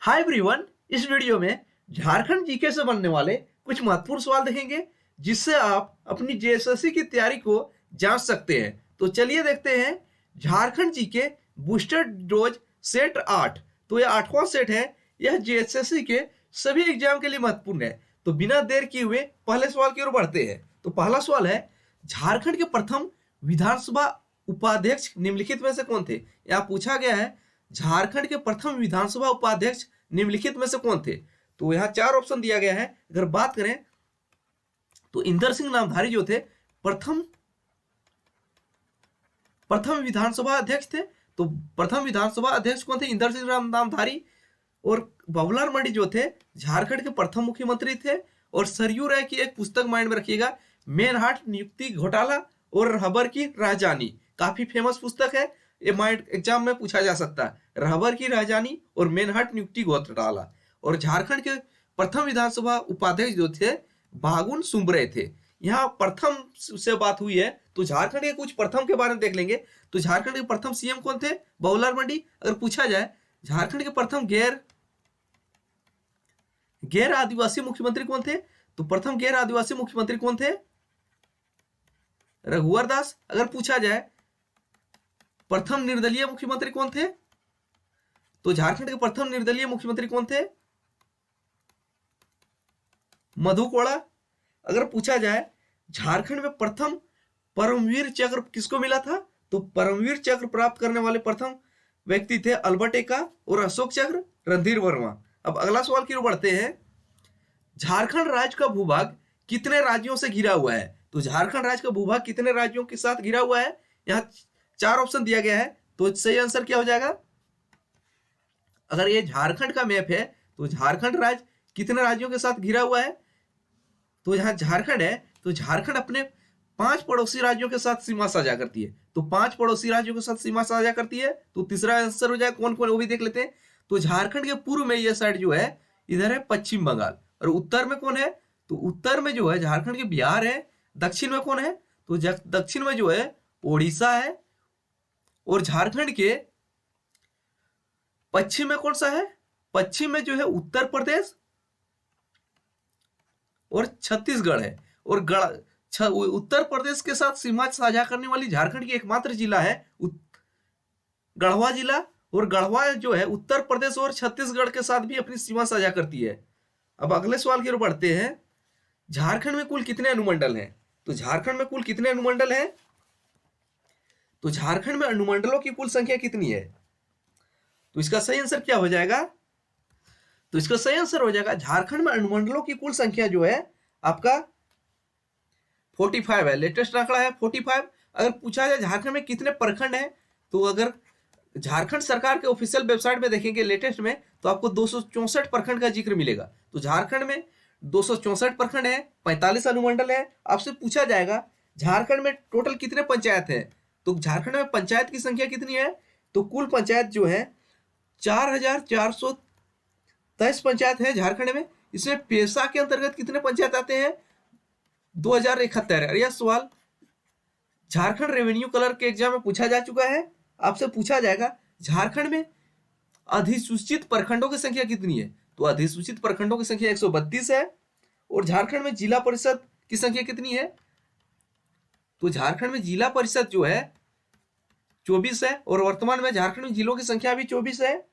Hi everyone, इस video में Jharkhand GK से बनने वाले कुछ महत्वपूर्ण सवाल देखेंगे जिससे आप अपनी जेएसएससी की तैयारी को जांच सकते हैं। तो चलिए देखते हैं Jharkhand GK booster dose set 8। तो यह 8वां सेट है। यह जेएसएससी के सभी एग्जाम के लिए महत्वपूर्ण है। तो बिना देर किए हुए पहले सवाल की ओर बढ़ते हैं। तो पहला सवाल है, झारखंड के प्रथम विधानसभा उपाध्यक्ष निम्नलिखित में से कौन थे। यहाँ पूछा गया है झारखंड के प्रथम विधानसभा उपाध्यक्ष निम्नलिखित में से कौन थे। तो यहाँ चार ऑप्शन दिया गया है। अगर बात करें तो इंदर सिंह नामधारी जो थे प्रथम विधानसभा अध्यक्ष थे। तो प्रथम विधानसभा अध्यक्ष कौन थे? इंदर सिंह नामधारी। और बाबूलाल मर्डी जो थे झारखंड के प्रथम मुख्यमंत्री थे। और सरयू राय की एक पुस्तक माइंड में रखिएगा, मेनहाट नियुक्ति घोटाला और रहबर की राजधानी। काफी फेमस पुस्तक है, ये माइंड एग्जाम में पूछा जा सकता है। रहबर की राजधानी और मेनहाट नियुक्ति घोटाला। और झारखंड के प्रथम विधानसभा उपाध्यक्ष जो थे बागुन सुमरे थे। यहाँ प्रथम से बात हुई है तो झारखंड के कुछ प्रथम के बारे में देख लेंगे। तो झारखंड के प्रथम सीएम कौन थे? बाबूलाल मर्डी। अगर पूछा जाए झारखंड के प्रथम गैर आदिवासी मुख्यमंत्री कौन थे? तो प्रथम गैर आदिवासी मुख्यमंत्री कौन थे? रघुवर दास। अगर पूछा जाए प्रथम निर्दलीय मुख्यमंत्री कौन थे? तो झारखंड के प्रथम निर्दलीय मुख्यमंत्री कौन थे? मधु कोड़ा। अगर पूछा जाए झारखंड में प्रथम परमवीर चक्र किसको मिला था? तो परमवीर चक्र प्राप्त करने वाले प्रथम व्यक्ति थे अल्बर्ट एक्का और अशोक चक्र रणधीर वर्मा। अब अगला सवाल की ओर बढ़ते हैं। झारखंड राज्य का भूभाग कितने राज्यों से घिरा हुआ है? तो झारखंड राज्य का भूभाग कितने राज्यों के साथ घिरा हुआ है? यहाँ चार ऑप्शन दिया गया है। तो सही आंसर क्या हो जाएगा? अगर ये झारखंड का मैप है तो झारखंड राज्य कितने राज्यों के साथ घिरा हुआ है? तो यहाँ झारखंड है तो झारखंड अपने 5 पड़ोसी राज्यों के साथ सीमा साझा करती है। तो 5 पड़ोसी राज्यों के साथ सीमा साझा करती है। तो तीसरा आंसर हो जाए कौन कौन, वो भी देख लेते हैं। तो झारखंड के पूर्व में यह साइड जो है इधर है पश्चिम बंगाल। और उत्तर में कौन है? तो उत्तर में जो है झारखंड के बिहार है। दक्षिण में कौन है? तो दक्षिण में जो है ओडिशा है। और झारखंड के पश्चिम में कौन सा है? पश्चिम में जो है उत्तर प्रदेश और छत्तीसगढ़ है। और उत्तर प्रदेश के साथ सीमा साझा करने वाली झारखंड की एकमात्र जिला है गढ़वा जिला। और गढ़वा जो है उत्तर प्रदेश और छत्तीसगढ़ के साथ भी अपनी सीमा साझा करती है। अब अगले सवाल की ओर बढ़ते हैं। झारखंड में कुल कितने अनुमंडल हैं? तो झारखंड में कुल कितने अनुमंडल हैं? तो झारखंड में अनुमंडलों की कुल संख्या कितनी है? तो इसका सही आंसर क्या हो जाएगा? तो इसका सही आंसर हो जाएगा झारखंड में अनुमंडलों की कुल संख्या जो है आपका 45 है। लेटेस्ट आंकड़ा है 45। अगर पूछा जाए झारखंड में कितने प्रखंड है, तो अगर झारखंड सरकार के ऑफिशियल वेबसाइट में देखेंगे लेटेस्ट में तो आपको 264 प्रखंड का जिक्र मिलेगा। तो झारखंड में 264 प्रखंड है, 45 अनुमंडल है। आपसे पूछा जाएगा झारखंड में टोटल कितने पंचायत है, तो झारखंड में पंचायत की संख्या कितनी है? तो कुल पंचायत जो है 4423 पंचायत है झारखंड में। इसमें पेशा के अंतर्गत कितने पंचायत आते हैं? 2071। यह सवाल झारखंड रेवेन्यू क्लर्क के एग्जाम में पूछा जा चुका है। आपसे पूछा जाएगा झारखंड में अधिसूचित प्रखंडों की संख्या कितनी है? तो अधिसूचित प्रखंडों की संख्या 132 है। और झारखंड में जिला परिषद की संख्या कितनी है? तो झारखंड में जिला परिषद जो है 24 है। और वर्तमान में झारखंड में जिलों की संख्या भी 24 है।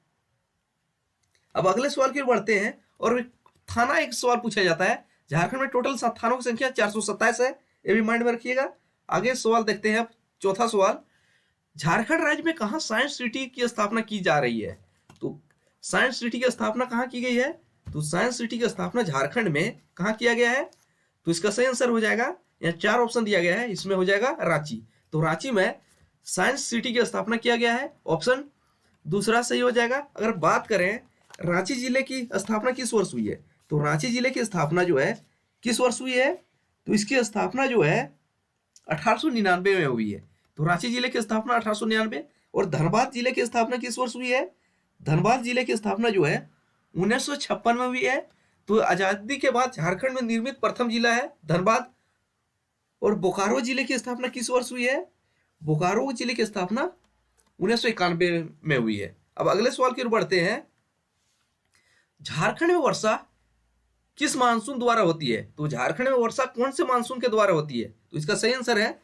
अब अगले सवाल की ओर बढ़ते हैं। और थाना एक सवाल पूछा जाता है। झारखंड में टोटल थानों की संख्या 427 है, ये भी माइंड में रखिएगा। आगे सवाल देखते हैं। चौथा सवाल, झारखंड राज्य में कहां साइंस सिटी की स्थापना की जा रही है? तो साइंस सिटी की स्थापना कहां की गई है? तो साइंस सिटी की स्थापना झारखंड में कहां किया गया है? तो इसका सही आंसर हो जाएगा, यहाँ चार ऑप्शन दिया गया है, इसमें हो जाएगा रांची। तो रांची में साइंस सिटी की स्थापना किया गया है। ऑप्शन दूसरा सही हो जाएगा। अगर बात करें रांची जिले की स्थापना किस वर्ष हुई है, तो रांची जिले की स्थापना जो है किस वर्ष हुई है? तो इसकी स्थापना जो है 1899 में हुई है। तो रांची जिले की स्थापना 1899। और धनबाद जिले की स्थापना किस वर्ष हुई है? धनबाद जिले की स्थापना जो है 1956 में हुई है। तो आजादी के बाद झारखंड में निर्मित प्रथम जिला है धनबाद। और बोकारो जिले की स्थापना किस वर्ष हुई है? बोकारो जिले की स्थापना 1991 में हुई है। अब अगले सवाल की ओर बढ़ते हैं। झारखंड में वर्षा किस मानसून द्वारा होती है? तो झारखंड में वर्षा कौन से मानसून के द्वारा होती है? तो इसका सही आंसर है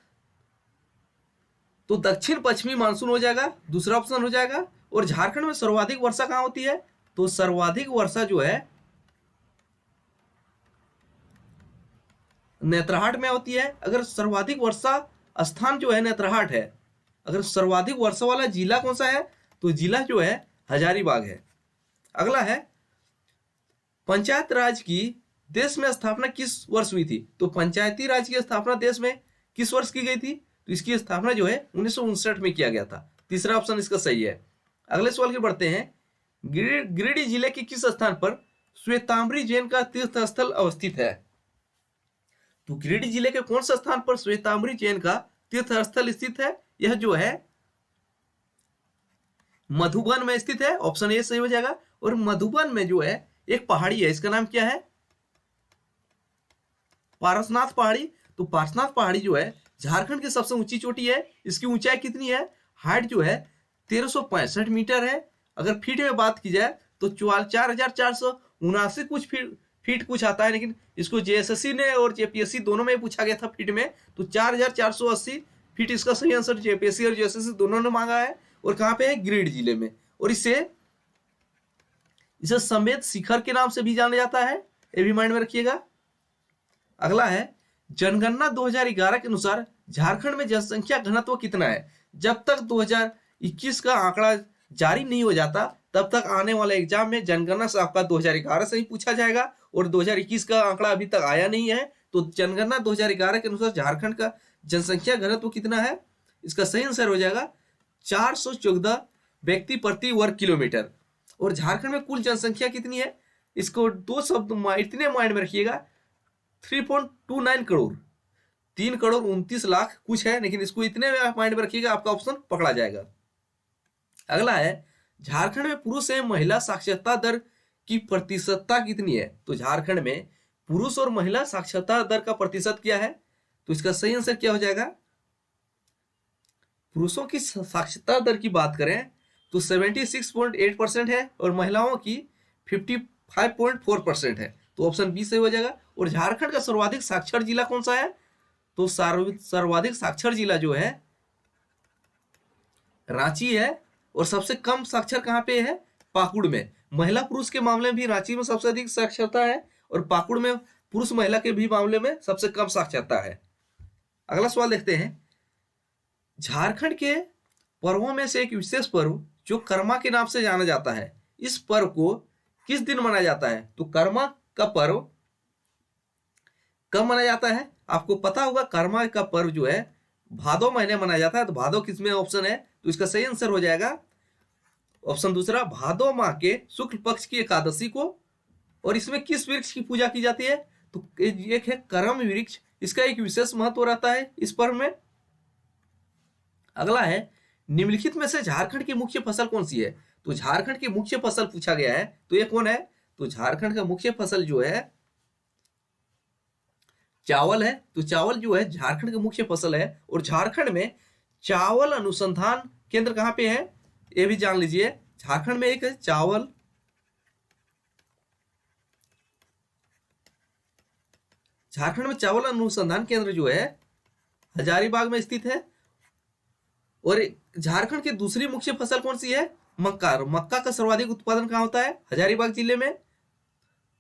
तो दक्षिण पश्चिमी मानसून हो जाएगा, दूसरा ऑप्शन हो जाएगा। और झारखंड में सर्वाधिक वर्षा कहां होती है? तो सर्वाधिक वर्षा जो है नेत्रहाट में होती है। अगर सर्वाधिक वर्षा स्थान जो है नेत्रहाट है। अगर सर्वाधिक वर्षा वाला जिला कौन सा है? तो जिला जो है हजारीबाग है। अगला है पंचायत राज की देश में स्थापना किस वर्ष हुई थी? तो पंचायती राज की स्थापना देश में किस वर्ष की गई थी? तो इसकी स्थापना जो है 1959 में किया गया था। तीसरा ऑप्शन इसका सही है। अगले सवाल की बढ़ते हैं। गिरिडीह जिले के किस स्थान पर श्वेतांबरी जैन का तीर्थ स्थल अवस्थित है? तो गिरिडीह जिले के कौन से स्थान पर श्वेतांबरी जैन का तीर्थ स्थल स्थित है? यह जो है मधुबन में स्थित है। ऑप्शन ए सही हो जाएगा। और मधुबन में जो है एक पहाड़ी है, इसका नाम क्या है? पारसनाथ पहाड़ी। तो पारसनाथ पहाड़ी जो है झारखंड की सबसे ऊंची चोटी है। इसकी ऊंचाई कितनी है? हाइट जो है 1365 मीटर है। अगर फीट में बात की जाए तो 4479 कुछ फीट कुछ आता है, लेकिन इसको जेएसएससी ने और जेपीएससी दोनों में पूछा गया था फीट में। तो 4480 फीट इसका सही आंसर जेपीएससी और जेएसएससी दोनों ने मांगा है। और कहां पे है? गिरिडीह जिले में। और इसे समेत शिखर के नाम से भी जाना जाता है, ये भी माइंड में रखिएगा। अगला है जनगणना 2011 के अनुसार झारखंड में जनसंख्या घनत्व कितना है? जब तक 2021 का आंकड़ा जारी नहीं हो जाता तब तक आने वाले एग्जाम में जनगणना से आपका 2011 से ही पूछा जाएगा और 2021 का आंकड़ा अभी तक आया नहीं है। तो जनगणना 2011 के अनुसार झारखंड का जनसंख्या घनत्व कितना है? इसका सही आंसर हो जाएगा 414 व्यक्ति प्रति वर्ग किलोमीटर। और झारखंड में कुल जनसंख्या कितनी है? इसको दो शब्द इतने माइंड में रखिएगा, 3.29 करोड़, 3,29,00,000 कुछ है, लेकिन इसको इतने माइंड में रखिएगा, आपका ऑप्शन पकड़ा जाएगा। अगला है झारखंड में पुरुष एवं महिला साक्षरता दर की प्रतिशतता कितनी है? तो झारखंड में पुरुष और महिला साक्षरता दर का प्रतिशत क्या है? तो इसका सही आंसर क्या हो जाएगा? पुरुषों की साक्षरता दर की बात करें तो 76.8% है और महिलाओं की 55.4% है। तो ऑप्शन बी सही हो जाएगा। और झारखंड का सर्वाधिक साक्षर जिला कौन सा है? तो सर्वाधिक साक्षर जिला जो है रांची है। और सबसे कम साक्षर कहां पे है? पाकुड़ में। महिला पुरुष के मामले में भी रांची में सबसे अधिक साक्षरता है और पाकुड़ में पुरुष महिला के भी मामले में सबसे कम साक्षरता है। अगला सवाल देखते हैं। झारखंड के पर्वों में से एक विशेष पर्व जो कर्मा के नाम से जाना जाता है, इस पर्व को किस दिन मनाया जाता है? तो कर्मा का पर्व कब मनाया जाता है? आपको पता होगा कर्मा का पर्व जो है भादो महीने मनाया जाता है। तो भादो किसमें ऑप्शन है? तो इसका सही आंसर हो जाएगा ऑप्शन दूसरा, भादो माह के शुक्ल पक्ष की एकादशी को। और इसमें किस वृक्ष की पूजा की जाती है? तो एक है करम वृक्ष, इसका एक विशेष महत्व रहता है इस पर्व में। अगला है निम्नलिखित में से झारखंड की मुख्य फसल कौन सी है? तो झारखंड की मुख्य फसल पूछा गया है, तो ये कौन है? तो झारखंड का मुख्य फसल जो है चावल है। तो चावल जो है झारखंड का मुख्य फसल है। और झारखंड में चावल अनुसंधान केंद्र कहां पे है? ये भी जान लीजिए। झारखंड में एक झारखंड में चावल अनुसंधान केंद्र जो है हजारीबाग में स्थित है। और झारखंड की दूसरी मुख्य फसल कौन सी है? मक्का। मक्का का सर्वाधिक उत्पादन कहां होता है? हजारीबाग जिले में।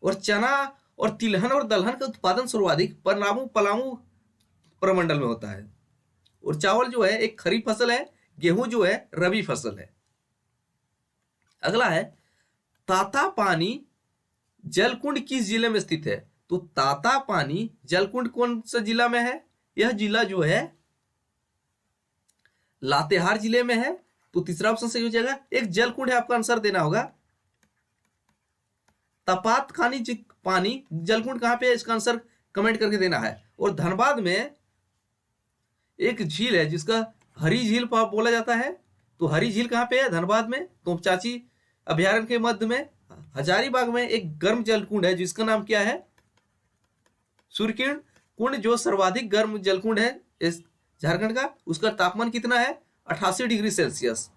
और चना और तिलहन और दलहन का उत्पादन सर्वाधिक पलामू प्रमंडल में होता है। और चावल जो है एक खरीफ फसल है, गेहूं जो है रबी फसल है। अगला है तातापानी जलकुंड किस जिले में स्थित है? तो तातापानी जलकुंड कौन सा जिला में है? यह जिला जो है लातेहार जिले में है। तो तीसरा ऑप्शन सही हो जाएगा। एक जलकुंड है, आपका आंसर देना होगा। तपातखानी पानी जलकुंड कहां पे है? इसका आंसर कमेंट करके देना है। और धनबाद में एक झील है जिसका हरी झील बोला जाता है। तो हरी झील कहां पे है? धनबाद में, तोपचाची अभयारण्य के मध्य में। हजारीबाग में एक गर्म जलकुंड है जिसका नाम क्या है? सूर्यकिरण कुंड, जो सर्वाधिक गर्म जलकुंड है इस झारखंड का। उसका तापमान कितना है? 88 डिग्री सेल्सियस।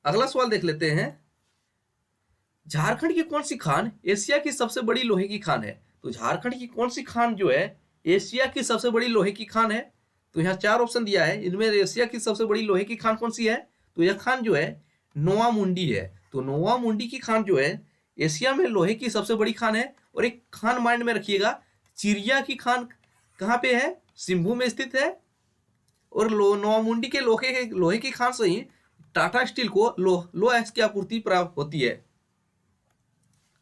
अगला सवाल देख लेते हैं। झारखंड की कौन सी खान एशिया की सबसे बड़ी लोहे की खान है? तो झारखंड की कौन सी खान जो है एशिया की सबसे बड़ी लोहे की खान है? तो यहाँ चार ऑप्शन दिया है, इनमें एशिया की सबसे बड़ी लोहे की खान कौन सी है? तो यह खान जो है नोवा मुंडी है। तो नोवा मुंडी की खान जो है एशिया में लोहे की सबसे बड़ी खान है। और एक खान माइंड में रखिएगा, चिरिया की खान कहाँ पे है? सिंभू में स्थित है। और नोवा मुंडी के लोहे की खान से ही टाटा स्टील को लोहा की आपूर्ति प्राप्त होती है।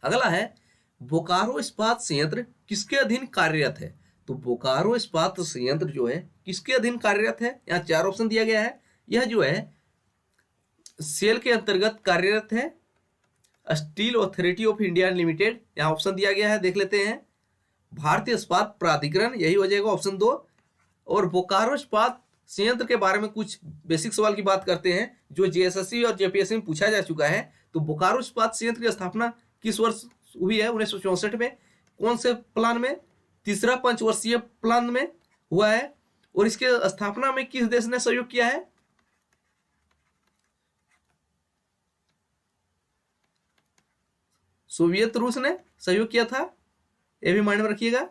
अगला है बोकारो इस्पात संयंत्र किसके अधीन कार्यरत है? तो बोकारो इस्पात संयंत्र जो है किसके अधीन कार्यरत है? यहाँ चार ऑप्शन दिया गया है। यह जो है सेल के अंतर्गत कार्यरत है, steel authority of India limited, यहाँ ऑप्शन दिया गया है, देख लेते हैं। भारतीय इस्पात प्राधिकरण, यही हो जाएगा ऑप्शन 2। और बोकारो इस्पात संयंत्र के बारे में कुछ बेसिक सवाल की बात करते हैं जो जेएसएससी और जेपीएससी में पूछा जा चुका है। तो बोकारो इस्पात संयंत्र की स्थापना किस वर्ष हुई है? 1964 में। कौन से प्लान में? तीसरा पंचवर्षीय प्लान में हुआ है। और इसके स्थापना में किस देश ने सहयोग किया है? सोवियत रूस ने सहयोग किया था, यह भी माइंड में रखिएगा।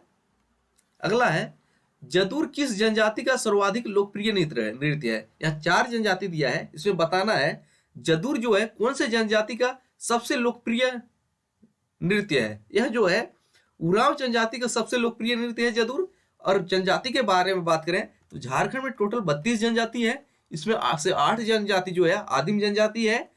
अगला है जदूर किस जनजाति का सर्वाधिक लोकप्रिय नृत्य है? यहाँ चार जनजाति दिया है, इसमें बताना है जदूर जो है कौन से जनजाति का सबसे लोकप्रिय नृत्य है। यह जो है उरांव जनजाति का सबसे लोकप्रिय नृत्य है जदूर। और जनजाति के बारे में बात करें तो झारखंड में टोटल 32 जनजाति है, इसमें 8 जनजाति जो है आदिम जनजाति है।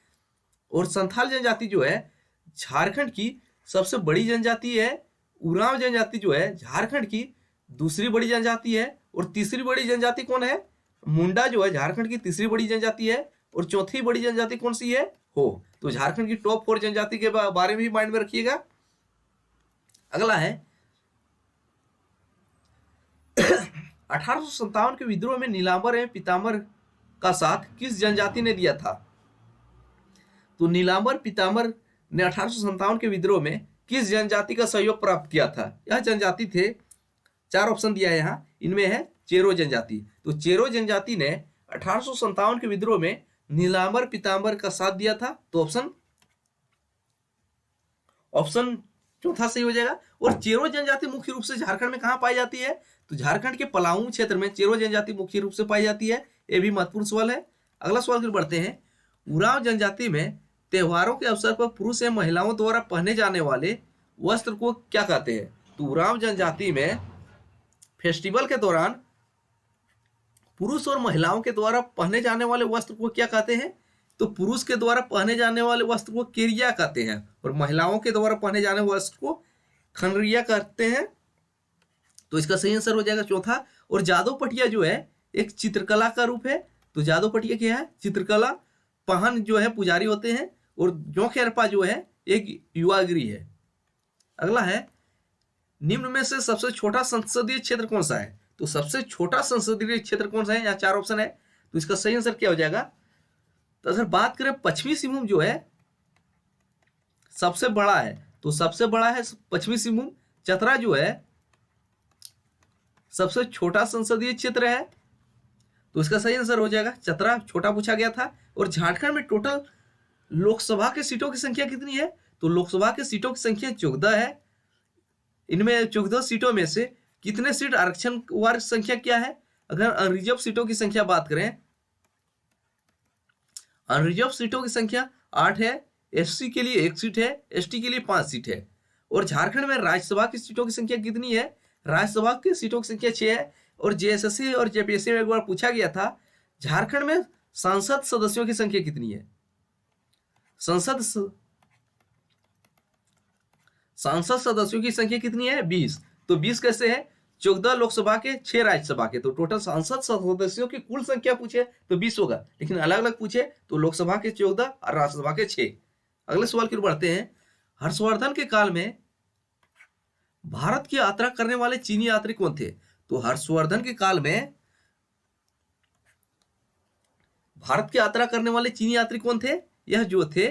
और संथाल जनजाति जो है झारखंड की सबसे बड़ी जनजाति है। उरांव जनजाति जो है झारखंड की दूसरी बड़ी जनजाति है। और तीसरी बड़ी जनजाति कौन है? मुंडा जो है झारखंड की तीसरी बड़ी जनजाति है। और चौथी बड़ी जनजाति कौन सी है? हो। तो झारखंड की टॉप 4 जनजाति के बारे में भी माइंड में रखिएगा। अगला है 1857 के विद्रोह में नीलांबर एवं पीतांबर का साथ किस जनजाति ने दिया था? तो नीलांबर पीतांबर ने 1857 के विद्रोह में किस जनजाति का सहयोग प्राप्त किया था? यह जनजाति थे, चार ऑप्शन दिया है यहाँ, इनमें है चेरो जनजाति। तो चेरो जनजाति ने 1857 के विद्रोह में नीलांबर पीतांबर का साथ दिया था। तो ऑप्शन चौथा सही हो जाएगा। और चेरो जनजाति मुख्य रूप से झारखंड में कहाँ पाई जाती है? तो झारखंड के पलामू क्षेत्र में चेरो जनजाति मुख्य रूप से पाई जाती है। यह भी महत्वपूर्ण सवाल है। अगला सवाल की बढ़ते हैं। उरांव जनजाति में त्योहारों के अवसर पर पुरुष एवं महिलाओं द्वारा पहने जाने वाले वस्त्र को क्या कहते हैं? तो उरांव जनजाति में फेस्टिवल के दौरान पुरुष और महिलाओं के द्वारा पहने जाने वाले वस्त्र को क्या कहते हैं? तो पुरुष के द्वारा पहने जाने वाले वस्त्र को केरिया कहते हैं और महिलाओं के द्वारा पहने जाने वाले वस्त्र को खनरिया कहते हैं। तो इसका सही आंसर हो जाएगा चौथा। और जादव पटिया जो है एक चित्रकला का रूप है। तो जादव पटिया क्या है? चित्रकला। पहन जो है पुजारी होते हैं। और जोंखेरपा जो है एक युवागिरी है। अगला है निम्न में से सबसे छोटा संसदीय क्षेत्र कौन सा है? तो सबसे छोटा संसदीय क्षेत्र कौन सा है? यहाँ चार ऑप्शन है। तो इसका सही आंसर क्या हो जाएगा? तो अगर बात करें पश्चिमी सिंहभूम जो है सबसे बड़ा है। तो सबसे बड़ा है पश्चिमी सिंहभूम। चतरा जो है सबसे छोटा संसदीय क्षेत्र है। तो इसका सही आंसर हो जाएगा चतरा, छोटा पूछा गया था। और झारखंड में टोटल लोकसभा के सीटों की संख्या कितनी है? तो लोकसभा के सीटों की संख्या 14 है। इनमें 14 सीटों में से कितने सीट आरक्षण वार संख्या क्या है? अगर अनरिजर्व सीटों की संख्या बात करें, अनरिजर्व सीटों की संख्या 8 है। एससी के लिए 1 सीट है, एसटी के लिए 5 सीट है। और झारखंड में राज्यसभा की सीटों की संख्या कितनी है? राज्यसभा की सीटों की संख्या 6 है। और जेएसएससी और जेपीएससी में एक बार पूछा गया था झारखंड में संसद सदस्यों की संख्या कितनी है? सांसद सदस्यों की संख्या कितनी है? 20। तो 20 कैसे है? 14 लोकसभा के, 6 राज्यसभा के। तो टोटल सांसद सदस्यों की कुल संख्या पूछे तो 20 होगा, लेकिन अलग अलग पूछे तो लोकसभा के 14 और राज्यसभा के 6। अगले सवाल की ओर बढ़ते हैं। हर्षवर्धन के काल में भारत की यात्रा करने वाले चीनी यात्री कौन थे? तो हर्षवर्धन के काल में भारत की यात्रा करने वाले चीनी यात्री कौन थे? यह जो थे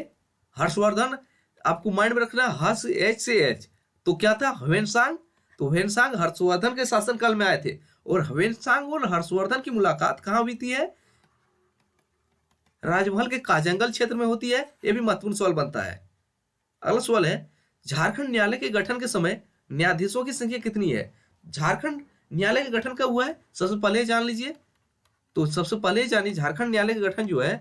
हर्षवर्धन, आपको माइंड में रखना हर्ष एच से एच। तो क्या था? ह्वेनसांग। तो ह्वेनसांग हर्षवर्धन के शासनकाल में आए थे। और ह्वेनसांग और हर्षवर्धन की मुलाकात कहां हुई थी? राजमहल के काजंगल क्षेत्र में होती है। यह भी महत्वपूर्ण सवाल बनता है। अगला सवाल है, झारखंड न्यायालय के गठन के समय न्यायाधीशों की संख्या कितनी है? झारखंड न्यायालय का गठन कब हुआ है, सबसे पहले जान लीजिए। तो सबसे पहले जानिए, झारखंड न्यायालय का गठन जो है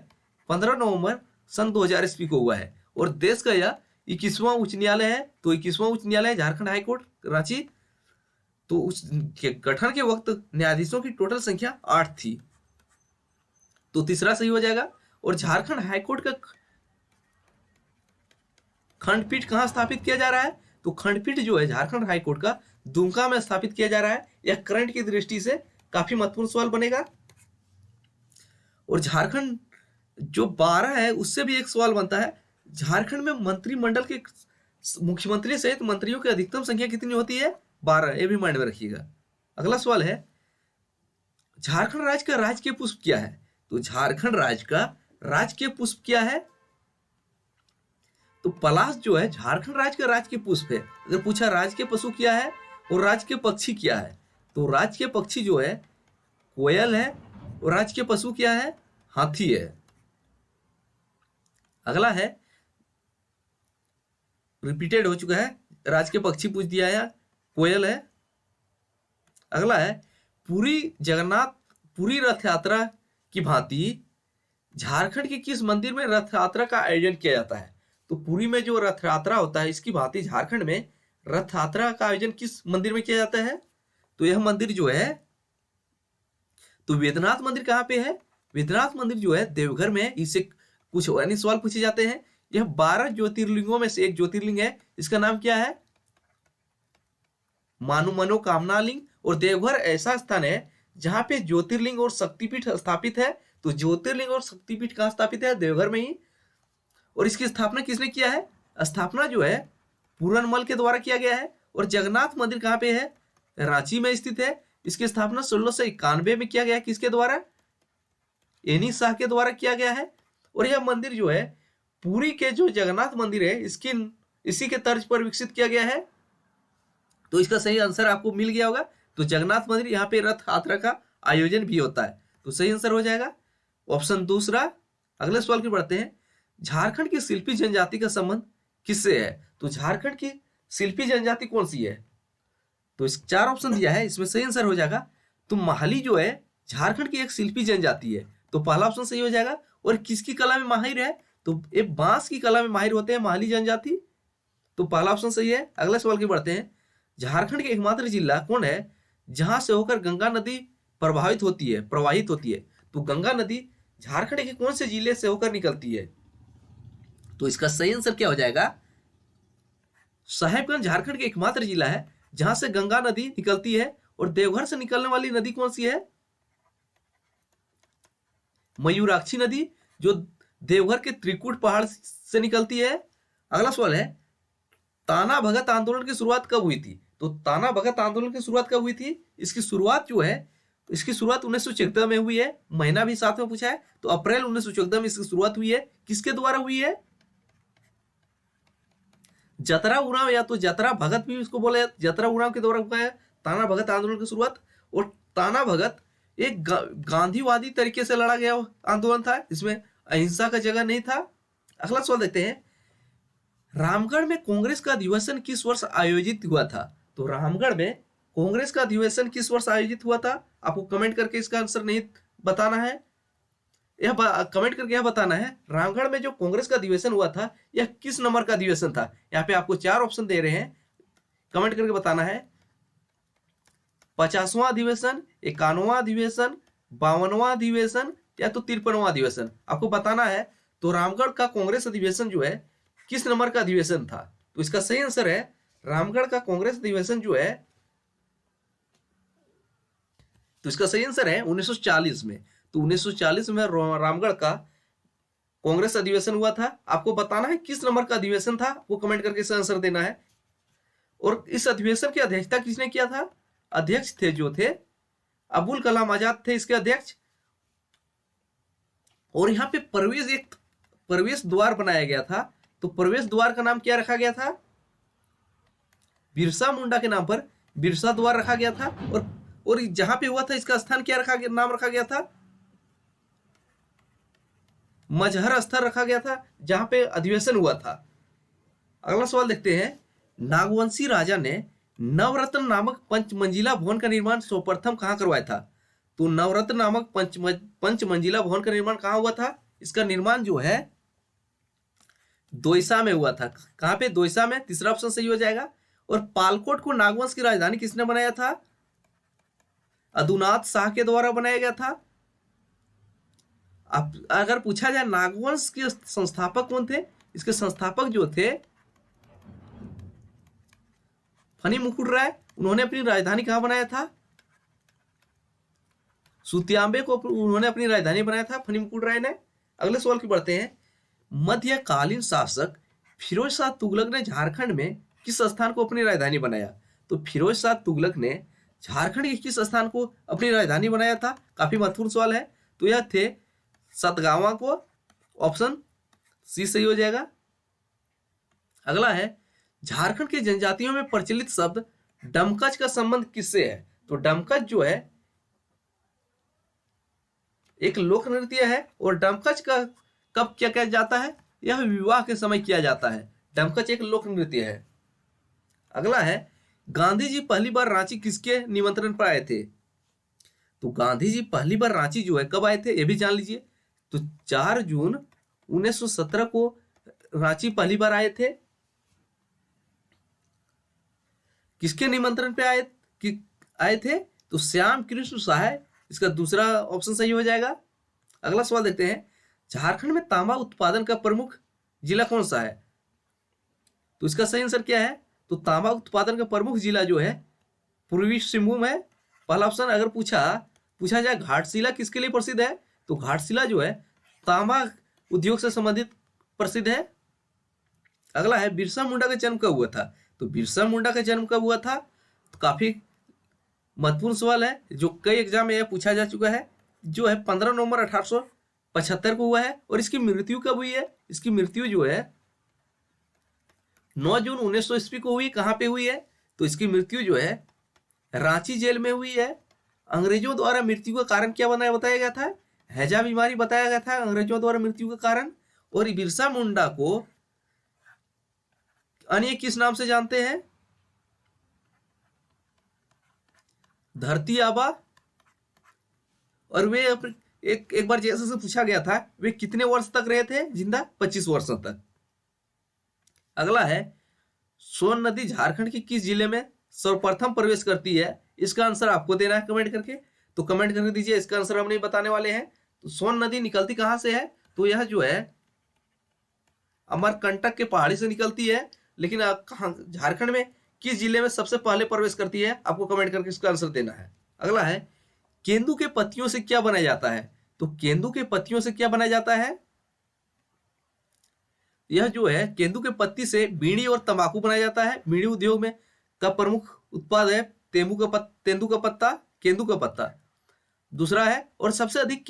15 नवंबर सन 2000 ईस्वी को हुआ है, और देश का यह 21वां उच्च न्यायालय है। तो 21वां उच्च न्यायालय झारखंड हाईकोर्ट रांची। तो उस गठन के वक्त न्यायाधीशों की टोटल संख्या 8 थी। तो तीसरा सही हो जाएगा। और झारखंड हाईकोर्ट का खंडपीठ कहां स्थापित किया जा रहा है? तो खंडपीठ जो है झारखंड हाईकोर्ट का दुमका में स्थापित किया जा रहा है। यह करंट की दृष्टि से काफी महत्वपूर्ण सवाल बनेगा। और झारखंड जो 12 है उससे भी एक सवाल बनता है, झारखंड में मंत्रिमंडल के मुख्यमंत्री सहित मंत्रियों की अधिकतम संख्या कितनी होती है? 12। ये भी माइंड में रखिएगा। अगला सवाल है, झारखंड राज्य का राजकीय पुष्प क्या है? तो झारखंड राज्य का राजकीय पुष्प क्या है? तो पलाश जो है झारखंड राज्य का राजकीय पुष्प है। अगर पूछा राजकीय पशु क्या है और राजकीय पक्षी क्या है, तो राजकीय पक्षी जो है कोयल है, और राजकीय पशु क्या है? हाथी है। अगला है, रिपीटेड हो चुका है, राजकीय पक्षी पूछ दिया है, कोयल है। अगला है, पूरी रथ यात्रा की भांति झारखंड के किस मंदिर में रथ यात्रा का आयोजन किया जाता है? तो पुरी में जो रथ यात्रा होता है, इसकी भांति झारखंड में रथ यात्रा का आयोजन किस मंदिर में किया जाता है? तो यह मंदिर जो है, तो वेदनाथ मंदिर कहाँ पे है? वेदनाथ मंदिर जो है देवघर में है। इससे कुछ अन्य सवाल पूछे जाते हैं। यह 12 ज्योतिर्लिंगों में से एक ज्योतिर्लिंग है। इसका नाम क्या है? मनोकामना लिंग। और देवघर ऐसा स्थान है जहां पे ज्योतिर्लिंग और शक्तिपीठ स्थापित है। तो ज्योतिर्लिंग और शक्तिपीठ कहाँ स्थापित है? देवघर में ही। और इसकी स्थापना किसने किया है? स्थापना जो है पूरनमल के द्वारा किया गया है। और जगन्नाथ मंदिर कहाँ पे है? रांची में स्थित है। इसकी स्थापना 1691 में किया गया है। किसके द्वारा? एनी शाह के द्वारा किया गया है। और यह मंदिर जो है पुरी के जो जगन्नाथ मंदिर है इसी के तर्ज पर विकसित किया गया है। तो इसका सही आंसर आपको मिल गया होगा। तो जगन्नाथ मंदिर, यहाँ पे रथ यात्रा का आयोजन भी होता है। तो सही आंसर हो जाएगा ऑप्शन दूसरा। अगले सवाल की बढ़ते हैं, झारखंड की शिल्पी जनजाति का संबंध किससे है? तो झारखंड की शिल्पी जनजाति कौन सी है? तो इस 4 ऑप्शन दिया है, इसमें सही आंसर हो जाएगा। तो महाली जो है झारखंड की एक शिल्पी जनजाति है। तो पहला ऑप्शन सही हो जाएगा। और किसकी कला में माहिर है? तो ये बांस की कला में माहिर होते हैं महाली जनजाति। तो पहला ऑप्शन सही है। अगले सवाल की बढ़ते हैं, झारखंड के एकमात्र जिला कौन है जहां से होकर गंगा नदी प्रवाहित होती है? तो गंगा नदी झारखंड के कौन से जिले से होकर निकलती है? तो इसका सही आंसर क्या हो जाएगा? साहेबगंज झारखंड के एकमात्र जिला है जहां से गंगा नदी निकलती है। और देवघर से निकलने वाली नदी कौन सी है? मयूराक्षी नदी, जो देवघर के त्रिकुट पहाड़ से निकलती है। अगला सवाल है, ताना भगत आंदोलन की शुरुआत कब हुई थी? तो ताना भगत आंदोलन की शुरुआत कब हुई थी? इसकी शुरुआत जो है, इसकी शुरुआत 1914 में हुई है। महीना भी साथ में पूछा है। तो अप्रैल 1914 में इसकी शुरुआत हुई है। किसके द्वारा हुई है? जतरा उरांव, या तो जतरा भगत भी इसको बोला जाता, जतरा उरांव के द्वारा हुआ है ताना भगत आंदोलन की शुरुआत। और ताना भगत एक गांधीवादी तरीके से लड़ा गया आंदोलन था, इसमें अहिंसा का जगह नहीं था। अगला सवाल देखते हैं, रामगढ़ में कांग्रेस का अधिवेशन किस वर्ष आयोजित हुआ था? तो रामगढ़ में कांग्रेस का अधिवेशन किस वर्ष आयोजित हुआ था? आपको कमेंट करके इसका आंसर नहीं बताना है, यह कमेंट करके यह बताना है रामगढ़ में जो कांग्रेस का अधिवेशन हुआ था यह किस नंबर का अधिवेशन था। यहाँ पे आपको 4 ऑप्शन दे रहे हैं, कमेंट करके बताना है। 50वां अधिवेशन, 51वां अधिवेशन, 52वां अधिवेशन, या तो 53वां अधिवेशन, आपको बताना है। तो रामगढ़ का कांग्रेस अधिवेशन जो है किस नंबर का अधिवेशन था? तो इसका सही आंसर है, रामगढ़ का कांग्रेस अधिवेशन जो है, तो इसका सही आंसर है 1940 में। तो 1940 में रामगढ़ का कांग्रेस अधिवेशन हुआ था। आपको बताना है किस नंबर का अधिवेशन था, आपको कमेंट करके इसका आंसर देना है। और इस अधिवेशन की अध्यक्षता किसने किया था? अध्यक्ष थे अबुल कलाम आजाद थे इसके अध्यक्ष। और यहाँ पे प्रवेश द्वार बनाया गया था। तो प्रवेश द्वार का नाम क्या रखा गया था? बिरसा मुंडा के नाम पर बिरसा द्वार रखा गया था। और जहां पे हुआ था इसका स्थान क्या नाम रखा गया था? मजहर स्थल रखा गया था, जहां पे अधिवेशन हुआ था। अगला सवाल देखते हैं, नागवंशी राजा ने नवरत्न नामक पंचमंजिला भवन का निर्माण सर्वप्रथम कहाँ करवाया था? तो नवरत्न नामक पंचमंजिला भवन का निर्माण कहाँ हुआ था? इसका निर्माण जो है दोईसा में हुआ था। कहाँ पे? दोईसा में। तीसरा ऑप्शन सही हो जाएगा। और पालकोट को नागवंश की राजधानी किसने बनाया था? अदुनाथ शाह के द्वारा बनाया गया था। अब अगर पूछा जाए नागवंश के संस्थापक कौन थे, इसके संस्थापक जो थे फनी मुकुट राय, उन्होंने अपनी राजधानी कहां बनाया था? सुतियांबे को उन्होंने अपनी राजधानी बनाया था फनी मुकुट राय ने। अगले सवाल की बढ़ते हैं, मध्यकालीन शासक फिरोज शाह तुगलक ने झारखंड में किस स्थान को अपनी राजधानी बनाया? तो फिरोज शाह तुगलक ने झारखंड के किस स्थान को अपनी राजधानी बनाया था? काफी महत्वपूर्ण सवाल है। तो यह थे सतगावा को। ऑप्शन सी सही हो जाएगा। अगला है, झारखंड के जनजातियों में प्रचलित शब्द डमकच का संबंध किससे है? तो डमकच जो है एक लोक नृत्य है, और डमकच का कब क्या किया जाता है? यह विवाह के समय किया जाता है। डमकच एक लोक नृत्य है। अगला है, गांधी जी पहली बार रांची किसके निमंत्रण पर आए थे? तो गांधी जी पहली बार रांची जो है कब आए थे, यह भी जान लीजिए। तो 4 जून 1917 को रांची पहली बार आए थे। किसके निमंत्रण पे आए थे? तो श्याम कृष्ण शाह, इसका दूसरा ऑप्शन सही हो जाएगा। अगला सवाल देखते हैं, झारखंड में तांबा उत्पादन का प्रमुख जिला कौन सा है? तो इसका सही आंसर क्या है? तो तांबा उत्पादन का प्रमुख जिला जो है पूर्वी सिंहभूम है। पहला ऑप्शन। अगर पूछा जाए घाटशिला किसके लिए प्रसिद्ध है? तो घाटशिला जो है तांबा उद्योग से संबंधित प्रसिद्ध है। अगला है, बिरसा मुंडा का जन्म कब हुआ था? तो बिरसा मुंडा का जन्म कब हुआ था? तो काफी महत्वपूर्ण सवाल है, जो कई एग्जाम में यह पूछा जा चुका है। जो है 15 नवंबर 1875 को हुआ है। और इसकी मृत्यु कब हुई है? इसकी मृत्यु जो है 9 जून 1900 ईस्वी को हुई। कहां पे हुई है? तो इसकी मृत्यु जो है रांची जेल में हुई है। अंग्रेजों द्वारा मृत्यु का कारण क्या बताया गया था? हैजा बीमारी बताया गया था अंग्रेजों द्वारा मृत्यु का कारण। और बिरसा मुंडा को अन्य किस नाम से जानते हैं? धरती आबा। और वे एक बार जैसे से पूछा गया था, वे कितने वर्ष तक रहे थे जिंदा? 25 वर्षों तक। अगला है, सोन नदी झारखंड के किस जिले में सर्वप्रथम प्रवेश करती है? इसका आंसर आपको देना है कमेंट करके। तो कमेंट करके दीजिए, इसका आंसर हम नहीं बताने वाले हैं। तो सोन नदी निकलती कहां से है? तो यह जो है अमरकंटक के पहाड़ी से निकलती है। लेकिन झारखंड में किस जिले में सबसे पहले प्रवेश करती है? आपको कमेंट करके इसका आंसर देना है। अगला है, केंदू के पत्तियों से क्या बनाया जाता है? तो केंदू के पत्तियों से क्या बनाया जाता है? यह जो है केंदू के पत्ती से बीड़ी और तंबाकू बनाया जाता है। बीड़ी उद्योग में का प्रमुख उत्पाद है तेंदू का पत्ता, केंदू का पत्ता। दूसरा है, और सबसे अधिक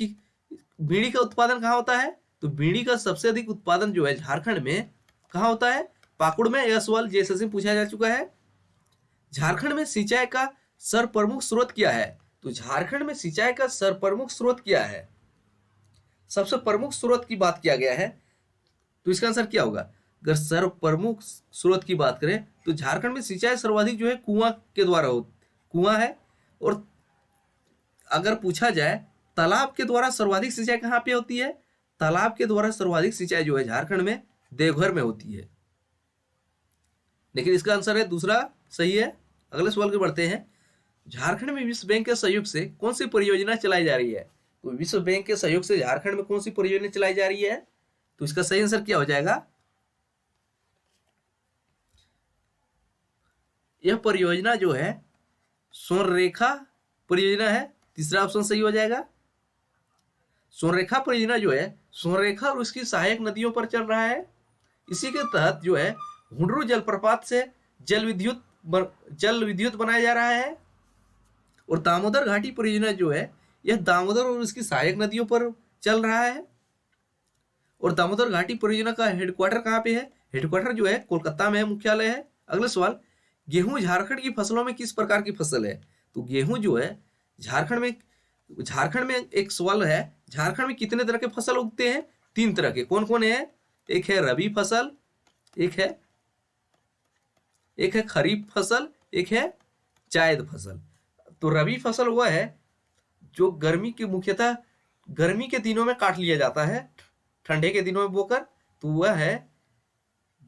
बीड़ी का उत्पादन कहाँ होता है? तो बीड़ी का सबसे अधिक उत्पादन जो है झारखंड में कहाँ होता है? पाकुड़ में। यह सवाल जेएसएससी में पूछा जा चुका है। झारखंड में सिंचाई का सर्वप्रमुख स्रोत क्या है? तो झारखंड में सिंचाई का सर्वप्रमुख स्रोत क्या है? सबसे प्रमुख स्रोत की बात किया गया है, तो इसका आंसर क्या होगा? अगर सर्वप्रमुख स्रोत की बात करें तो झारखंड में सिंचाई सर्वाधिक जो है कुआं के द्वारा कुआं है। और अगर पूछा जाए तालाब के द्वारा सर्वाधिक सिंचाई कहाँ पे होती है? तालाब के द्वारा सर्वाधिक सिंचाई जो है झारखंड में देवघर में होती है। लेकिन इसका आंसर है दूसरा सही है। अगले सवाल के बढ़ते हैं, झारखंड में विश्व बैंक के सहयोग से कौन सी परियोजना चलाई जा रही है? तो विश्व बैंक के सहयोग से झारखंड में कौन सी परियोजना चलाई जा रही है? तो इसका सही आंसर क्या हो जाएगा? यह परियोजना जो है स्वर्णरेखा परियोजना है। तीसरा ऑप्शन सही हो जाएगा। स्वर्णरेखा परियोजना जो है स्वर्णरेखा और उसकी सहायक नदियों पर चल रहा है। इसी के तहत जो है हुंडरू जलप्रपात से जल विद्युत बनाया जा रहा है। और दामोदर घाटी परियोजना जो है यह दामोदर और उसकी सहायक नदियों पर चल रहा है। और दामोदर घाटी परियोजना का हेडक्वार्टर कहाँ पे है? हेडक्वार्टर जो है कोलकाता में है, मुख्यालय है। अगला सवाल, गेहूं झारखंड की फसलों में किस प्रकार की फसल है? तो गेहूं जो है झारखंड में एक सवाल है, झारखंड में कितने तरह के फसल उगते हैं? 3 तरह के। कौन कौन है? एक है रबी फसल, एक है एक है खरीफ फसल, एक है जायद फसल। तो रबी फसल वह है जो गर्मी की मुख्यतः गर्मी के दिनों में काट लिया जाता है, ठंडे के दिनों में बोकर। तो वह है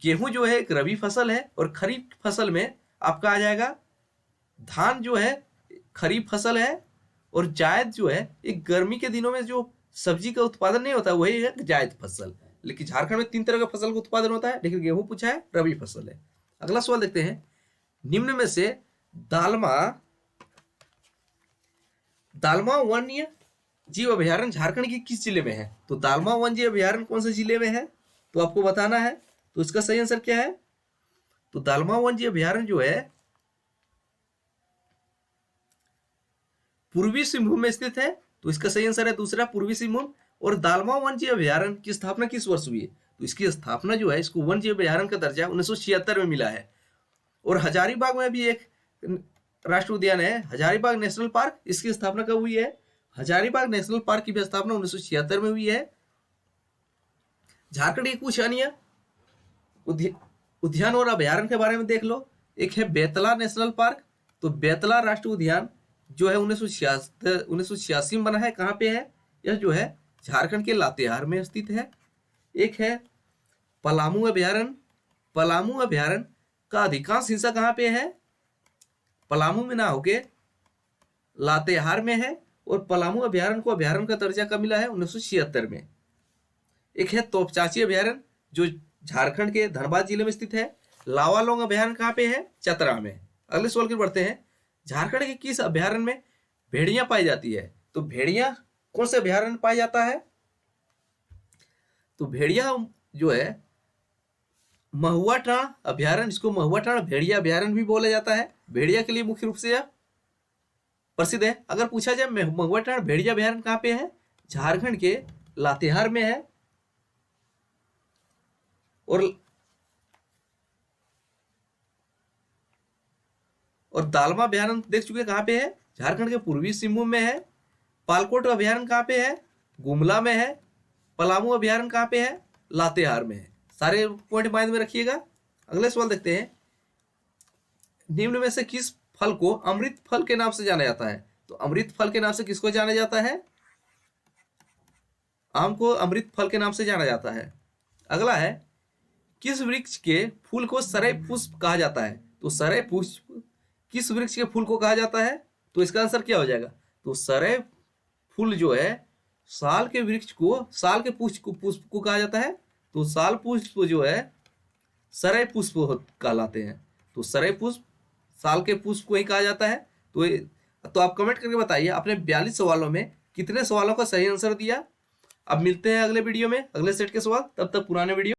गेहूं जो है एक रबी फसल है, और खरीफ फसल में आपका आ जाएगा धान जो है खरीफ फसल है, और जायद जो है एक गर्मी के दिनों में जो सब्जी का उत्पादन नहीं होता वही है जायद फसल। लेकिन झारखंड में 3 तरह का फसल का उत्पादन होता है, लेकिन गेहूं पूछा है, रबी फसल है। अगला सवाल देखते हैं, निम्न में से दालमा दालमा वन्य जीव अभयारण्य झारखंड के किस जिले में है? तो दालमा वन्य जीव अभयारण्य कौन से जिले में है तो आपको बताना है। तो इसका सही आंसर क्या है? तो दालमा वन्य जीव अभयारण्य जो है पूर्वी सिंहभूम में स्थित है। तो इसका सही आंसर है दूसरा, पूर्वी सिंहभूम। और दालमा वन्य जीव अभयारण्य की स्थापना किस वर्ष हुई है? तो इसकी स्थापना जो है, इसको वन्य जीव अभयारण्य का दर्जा 1976 में मिला है। और हजारीबाग में भी एक राष्ट्रीय उद्यान है, हजारीबाग नेशनल पार्क। इसकी स्थापना कब हुई है? हजारीबाग नेशनल पार्क की भी स्थापना 1976 में हुई है। झारखंड के कुछ अन्य उद्यान और अभयारण्य के बारे में देख लो। एक है बेतला नेशनल पार्क। तो बेतला राष्ट्रीय उद्यान जो है 1986 में बना है। कहाँ पे है? यह जो है झारखंड के लातेहार में स्थित है। एक है पलामू अभयारण्य। पलामू अभयारण्य का अधिकांश हिस्सा कहाँ पे है? पलामू में ना होके लातेहार में है। और पलामू अभयारण्य को अभयारण्य का दर्जा कब मिला है? 1976 में। एक है तोपचाची अभयारण्य जो झारखंड के धनबाद जिले में स्थित है। लावालोंग अभयारण्य कहाँ पे है? चतरा में। अगले सवाल की बढ़ते हैं, झारखंड के किस अभयारण्य में भेड़ियां पाई जाती है? तो भेड़ियां कौन से अभयारण्य में पाया जाता है? तो भेड़िया जो है महुआ टाण अभयारण्य, इसको महुआ टाण भेड़िया अभयारण्य भी बोला जाता है। भेड़िया के लिए मुख्य रूप से यह प्रसिद्ध है। अगर पूछा जाए महुआ टाण भेड़िया अभयारण्य कहाँ पे है? झारखंड के लातेहार में है। और दालमा अभयारण्य देख चुके कहाँ पे है? झारखंड के पूर्वी सिंहभूम में है। पालकोट अभयारण्य कहाँ पे है? गुमला में है। पलामू अभयारण्य कहाँ पे है? लातेहार में है। सारे पॉइंट माइंड में रखिएगा। अगले सवाल देखते हैं, निम्न में से किस फल को अमृत फल के नाम से जाना जाता है? तो अमृत फल के नाम से किसको जाना जाता है? आम को अमृत फल के नाम से जाना जाता है। अगला है, किस वृक्ष के फूल को सरय पुष्प कहा जाता है? तो सरय पुष्प किस वृक्ष के फूल को कहा जाता है? तो इसका आंसर क्या हो जाएगा? तो सरय फूल जो है साल के वृक्ष को, साल के पुष्प को कहा जाता है। तो साल पुष्प जो है सरय पुष्प कहलाते हैं। तो सरय पुष्प साल के पुष्प को ही कहा जाता है। तो आप कमेंट करके बताइए आपने 42 सवालों में कितने सवालों का सही आंसर दिया। अब मिलते हैं अगले वीडियो में अगले सेट के सवाल। तब तक पुराने वीडियो